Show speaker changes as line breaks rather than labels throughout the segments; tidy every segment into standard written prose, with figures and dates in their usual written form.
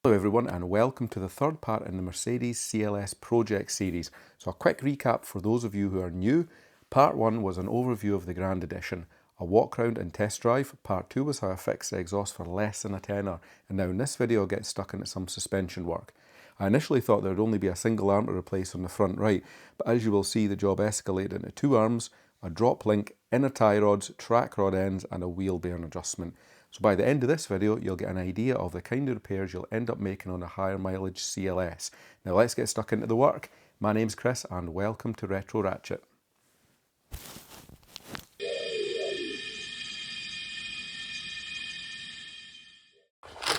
Hello everyone and welcome to the third part in the Mercedes CLS project series. So a quick recap for those of you who are new. Part 1 was an overview of the Grand Edition, a walk round and test drive. Part 2 was how I fixed the exhaust for less than a tenner, and now in this video I'll get stuck into some suspension work. I initially thought there would only be a single arm to replace on the front right, but as you will see the job escalated into 2 arms, a drop link, inner tie rods, track rod ends and a wheel bearing adjustment. So by the end of this video, you'll get an idea of the kind of repairs you'll end up making on a higher mileage CLS. Now let's get stuck into the work. My name's Chris and welcome to Retro Ratchet.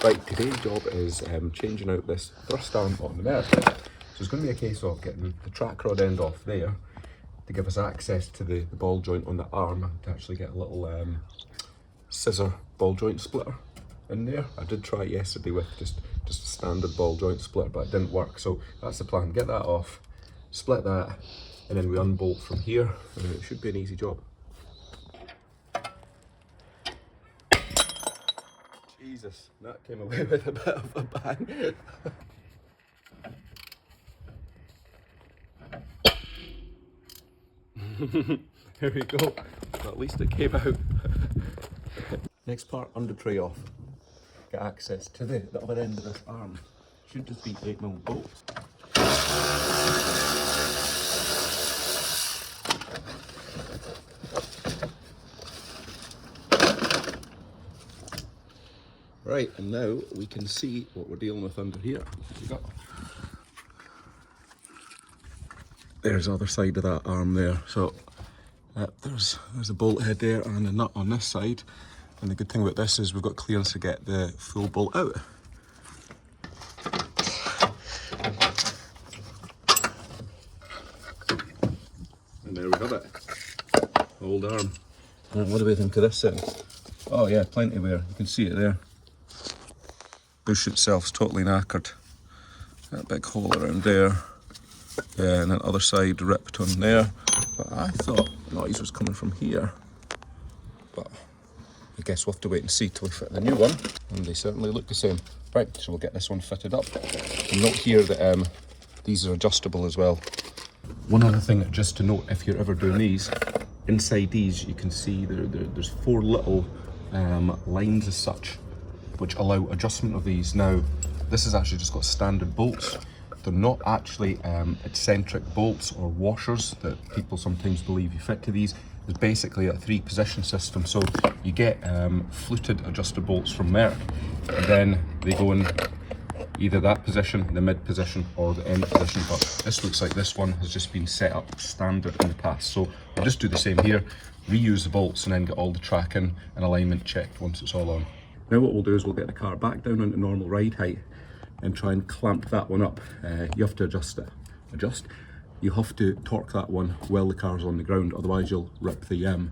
Right, today's job is changing out this thrust arm on the Merc. So it's going to be a case of getting the track rod end off there to give us access to the ball joint on the arm to actually get a little scissor ball joint splitter in there. I did try it yesterday with just a standard ball joint splitter, but it didn't work. So that's the plan, get that off, split that, and then we unbolt from here, and it should be an easy job. Jesus, that came away with a bit of a bang. Here we go, at least it came out. Next part, under tray off. Get access to the other end of this arm. Should just be 8mm bolts. Right, and now we can see what we're dealing with under here. Here we go. There's the other side of that arm there. So there's a bolt head there and a nut on this side. And the good thing about this is we've got clearance to get the full bolt out. And there we have it. Old arm. And what do we think of this then? Oh yeah, plenty of wear. You can see it there. Bush itself's totally knackered. That big hole around there. Yeah, and then other side ripped on there. But I thought the noise was coming from here. But I guess we'll have to wait and see till we fit the new one. And they certainly look the same. Right, so we'll get this one fitted up. And note here that these are adjustable as well. One other thing just to note, if you're ever doing these, inside these you can see there's 4 little lines as such, which allow adjustment of these. Now, this has actually just got standard bolts. They're not actually eccentric bolts or washers that people sometimes believe you fit to these. It's basically a 3-position system. So you get fluted adjusted bolts from Merc, and then they go in either that position, the mid position, or the end position. But this looks like this one has just been set up standard in the past. So we'll just do the same here, reuse the bolts, and then get all the tracking and alignment checked once it's all on. Now what we'll do is we'll get the car back down into normal ride height and try and clamp that one up. You have to adjust it. You have to torque that one while the car's on the ground, otherwise you'll rip the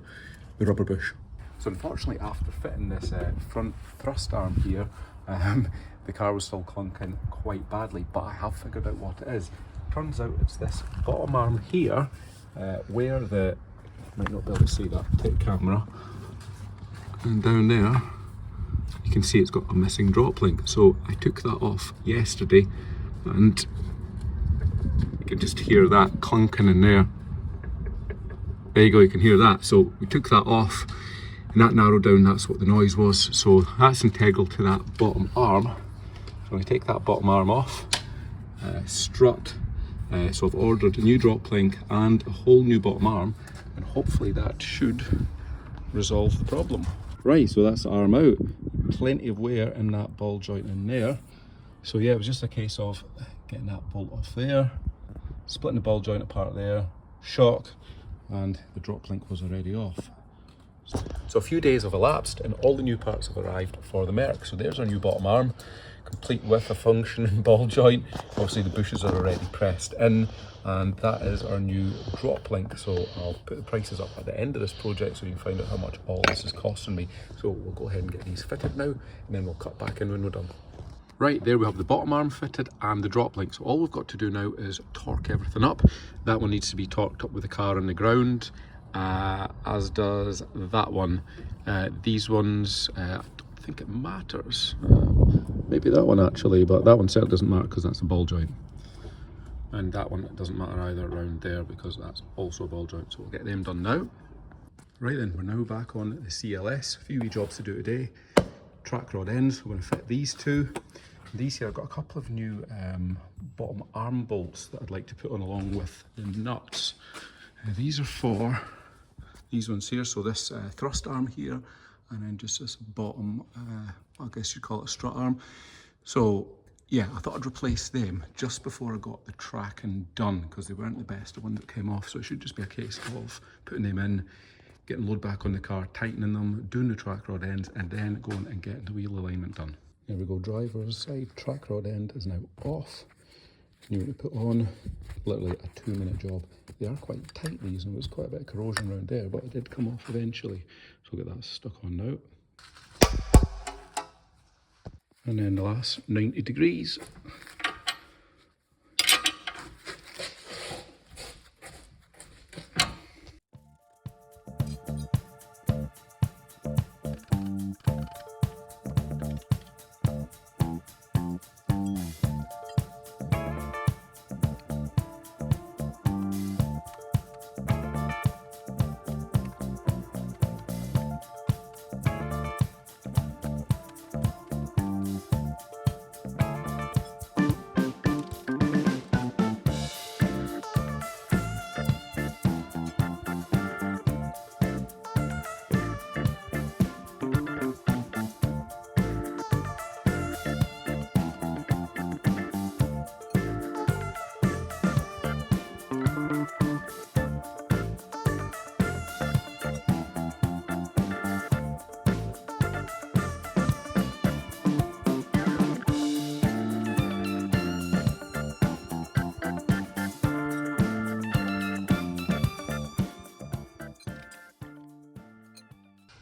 rubber bush. So unfortunately, after fitting this front thrust arm here, the car was still clunking quite badly, but I have figured out what it is. Turns out it's this bottom arm here, where the, might not be able to see that, take the camera, and down there, you can see it's got a missing drop link. So I took that off yesterday, and you can just hear that clunking in there. There you go, you can hear that. So we took that off, and that narrowed down, that's what the noise was. So that's integral to that bottom arm. So we take that bottom arm off, strut. So I've ordered a new drop link and a whole new bottom arm, and hopefully that should resolve the problem. Right, so that's the arm out. Plenty of wear in that ball joint in there. So yeah, it was just a case of getting that bolt off there, splitting the ball joint apart there, shock, and the drop link was already off. So a few days have elapsed and all the new parts have arrived for the Merc. So there's our new bottom arm, complete with a functioning ball joint. Obviously the bushes are already pressed in, and that is our new drop link. So I'll put the prices up at the end of this project so you can find out how much all this is costing me. So we'll go ahead and get these fitted now, and then we'll cut back in when we're done. Right, there we have the bottom arm fitted and the drop link. So all we've got to do now is torque everything up. That one needs to be torqued up with the car on the ground, as does that one. These ones, I don't think it matters. maybe that one actually, but that one certainly doesn't matter because that's a ball joint. And that one doesn't matter either around there because that's also a ball joint. So we'll get them done now. Right then, we're now back on the CLS. A few wee jobs to do today. Track rod ends, we're going to fit these two. These here, I've got a couple of new bottom arm bolts that I'd like to put on along with the nuts. These are for these ones here, so this thrust arm here, and then just this bottom, I guess you'd call it a strut arm. So yeah, I thought I'd replace them just before I got the tracking done because they weren't the best, the one that came off. So it should just be a case of putting them in, getting load back on the car, tightening them, doing the track rod ends, and then going and getting the wheel alignment done. There we go, driver's side track rod end is now off. You need to put on literally a 2-minute job. They are quite tight, these, and there was quite a bit of corrosion around there, but it did come off eventually. So we'll get that stuck on now. And then the last 90 degrees.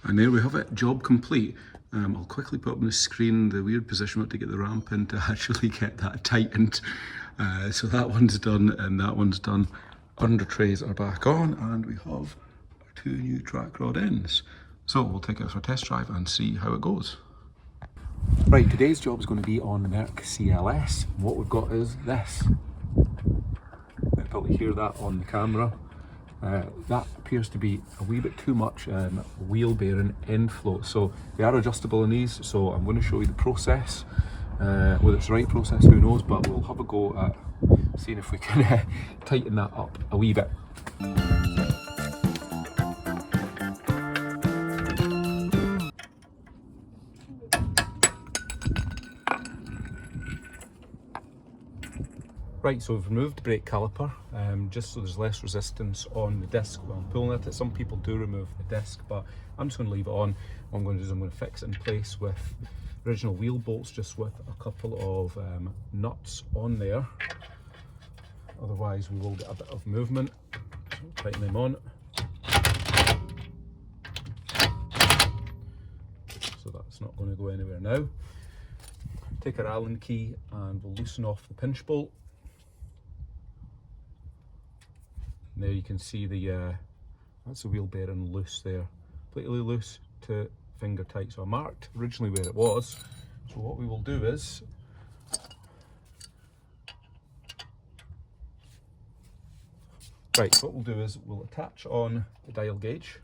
And there we have it, job complete. I'll quickly put up on the screen the weird position to get the ramp in to actually get that tightened. So that one's done and that one's done. Under trays are back on and we have our 2 new track rod ends. So we'll take it for a test drive and see how it goes. Right, today's job is going to be on the Merc CLS. What we've got is this. You'll probably hear that on the camera. That appears to be a wee bit too much wheel bearing end float. So they are adjustable in these, so I'm going to show you the process. Whether it's the right process, who knows, but we'll have a go at seeing if we can tighten that up a wee bit. Right, so we've removed the brake caliper, just so there's less resistance on the disc while I'm pulling at it. Some people do remove the disc, but I'm just going to leave it on. What I'm going to do is I'm going to fix it in place with original wheel bolts, just with a couple of nuts on there. Otherwise we will get a bit of movement. So tighten them on. So that's not going to go anywhere now. Take our Allen key and we'll loosen off the pinch bolt. There you can see the that's the wheel bearing loose there, completely loose to finger tight. So I marked originally where it was. So what we will do is we'll attach on the dial gauge.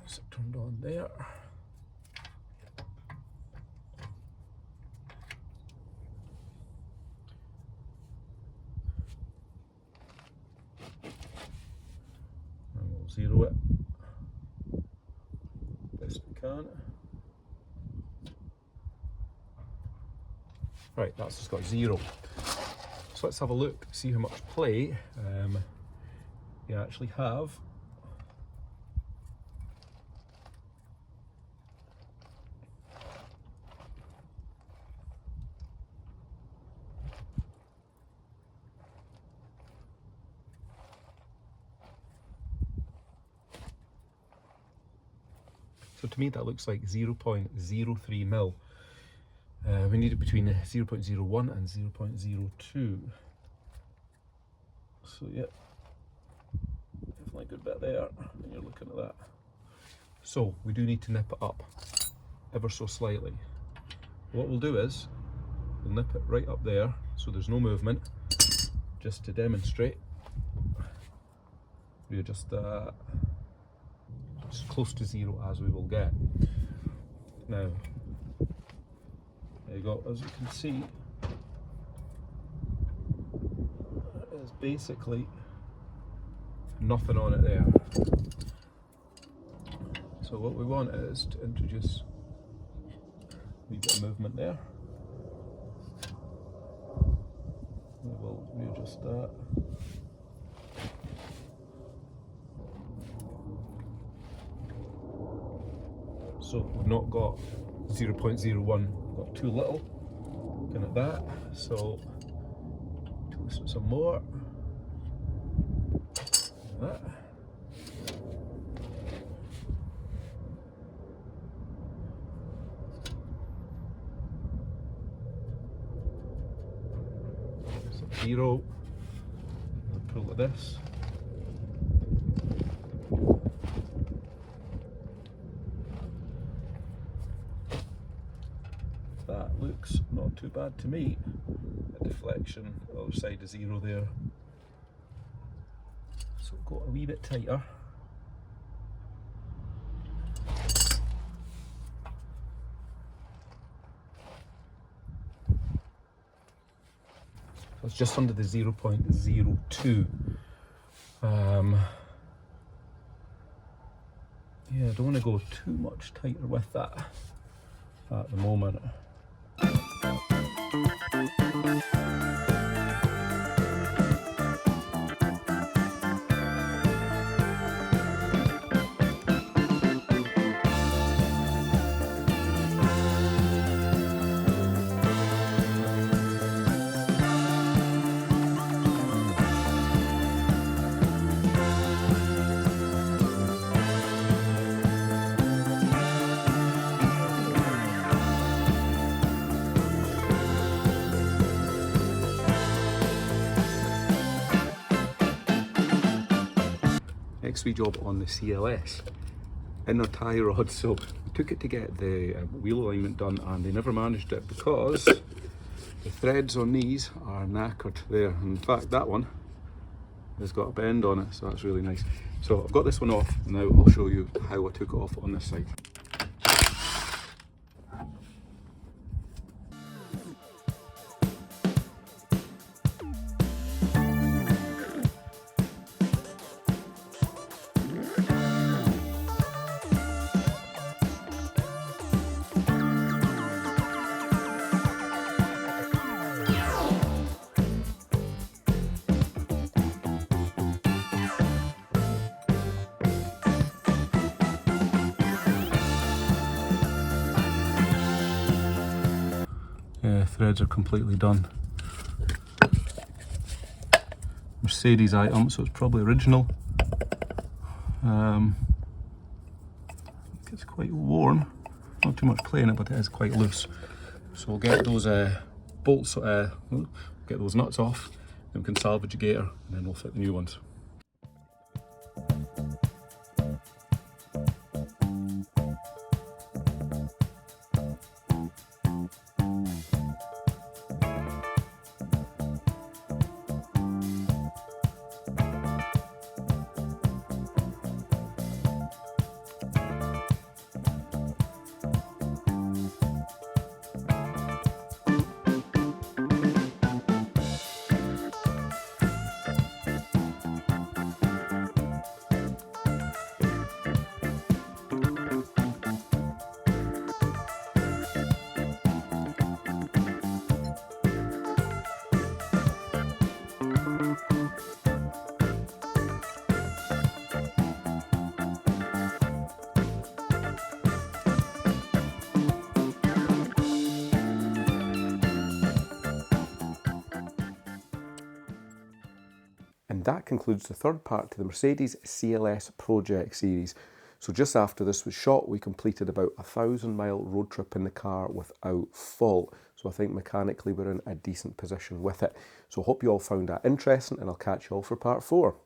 So turned on there. Zero it best we can. Right, that's just got 0. So let's have a look, see how much play you actually have. So to me that looks like 0.03 mil. We need it between 0.01 and 0.02. So yeah, definitely a good bit there, and you're looking at that. So we do need to nip it up ever so slightly. What we'll do is, we'll nip it right up there so there's no movement, just to demonstrate. Readjust that, as close to 0 as we will get. Now, there you go, as you can see, there's basically nothing on it there. So what we want is to introduce a wee bit of movement there. We will readjust that. So we've not got 0.01, got too little. Looking at that, so twist it some more. Like that. So 0. And pull at this. That looks not too bad to me. A deflection, the other side is 0 there. So go a wee bit tighter. So it's just under the 0.02. Yeah, I don't want to go too much tighter with that at the moment. Next wee job on the CLS, inner tie rod. So we took it to get the wheel alignment done and they never managed it because the threads on these are knackered there. And in fact that one has got a bend on it, so that's really nice. So I've got this one off, and now I'll show you how I took it off on this side. Yeah, threads are completely done. Mercedes item, so it's probably original. It's quite worn, not too much play in it, but it is quite loose. So we'll get those bolts, get those nuts off, then we can salvage a gator, and then we'll fit the new ones. And that concludes the third part to the Mercedes CLS project series. So just after this was shot, we completed about a 1,000-mile road trip in the car without fault. So I think mechanically we're in a decent position with it. So I hope you all found that interesting, and I'll catch you all for part 4.